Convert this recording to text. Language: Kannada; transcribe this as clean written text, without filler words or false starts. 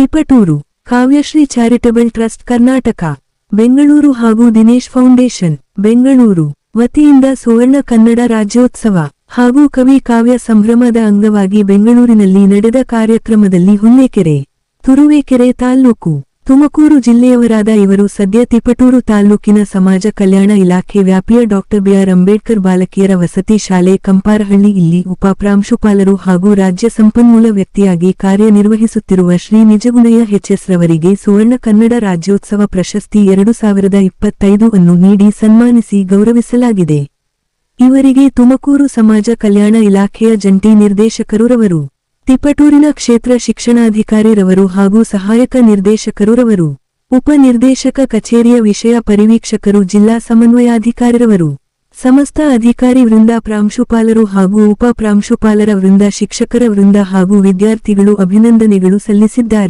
ತಿಪಟೂರು ಕಾವ್ಯಶ್ರೀ ಚಾರಿಟಬಲ್ ಟ್ರಸ್ಟ್ ಕರ್ನಾಟಕ ಬೆಂಗಳೂರು ಹಾಗೂ ದಿನೇಶ್ ಫೌಂಡೇಶನ್ ಬೆಂಗಳೂರು ವತಿಯಿಂದ ಸುವರ್ಣ ಕನ್ನಡ ರಾಜ್ಯೋತ್ಸವ ಹಾಗೂ ಕವಿ ಕಾವ್ಯ ಸಂಭ್ರಮದ ಅಂಗವಾಗಿ ಬೆಂಗಳೂರಿನಲ್ಲಿ ನಡೆದ ಕಾರ್ಯಕ್ರಮದಲ್ಲಿ ಹುಲ್ಲೇಕೆರೆ ತುರುವೇಕೆರೆ ತಾಲ್ಲೂಕು ತುಮಕೂರು ಜಿಲ್ಲೆಯವರಾದ ಇವರು ಸದ್ಯ ತಿಪಟೂರು ತಾಲ್ಲೂಕಿನ ಸಮಾಜ ಕಲ್ಯಾಣ ಇಲಾಖೆ ವ್ಯಾಪ್ತಿಯ ಡಾ ಬಿ.ಆರ್. ಅಂಬೇಡ್ಕರ್ ಬಾಲಕಿಯರ ವಸತಿ ಶಾಲೆ ಕಂಪಾರಹಳ್ಳಿ ಇಲ್ಲಿ ಉಪಪ್ರಾಂಶುಪಾಲರು ಹಾಗೂ ರಾಜ್ಯ ಸಂಪನ್ಮೂಲ ವ್ಯಕ್ತಿಯಾಗಿ ಕಾರ್ಯನಿರ್ವಹಿಸುತ್ತಿರುವ ಶ್ರೀ ನಿಜಗುಣಯ್ಯ ಎಚ್.ಎಸ್. ರವರಿಗೆ ಸುವರ್ಣ ಕನ್ನಡ ರಾಜ್ಯೋತ್ಸವ ಪ್ರಶಸ್ತಿ 2025 ಅನ್ನು ನೀಡಿ ಸನ್ಮಾನಿಸಿ ಗೌರವಿಸಲಾಗಿದೆ. ಇವರಿಗೆ ತುಮಕೂರು ಸಮಾಜ ಕಲ್ಯಾಣ ಇಲಾಖೆಯ ಜಂಟಿ ನಿರ್ದೇಶಕರು ರವರು, ತಿಪಟೂರಿನ ಕ್ಷೇತ್ರ ಶಿಕ್ಷಣಾಧಿಕಾರಿ ರವರು ಹಾಗೂ ಸಹಾಯಕ ನಿರ್ದೇಶಕರು ರವರು, ಉಪನಿರ್ದೇಶಕ ಕಚೇರಿಯ ವಿಷಯ ಪರಿವೀಕ್ಷಕರು ಜಿಲ್ಲಾ ಸಮನ್ವಯಾಧಿಕಾರಿರವರು, ಸಮಸ್ತ ಅಧಿಕಾರಿ ವೃಂದ, ಪ್ರಾಂಶುಪಾಲರು ಹಾಗೂ ಉಪ ಪ್ರಾಂಶುಪಾಲರ ವೃಂದ, ಶಿಕ್ಷಕರ ವೃಂದ ಹಾಗೂ ವಿದ್ಯಾರ್ಥಿಗಳು ಅಭಿನಂದನೆಗಳು ಸಲ್ಲಿಸಿದ್ದಾರೆ.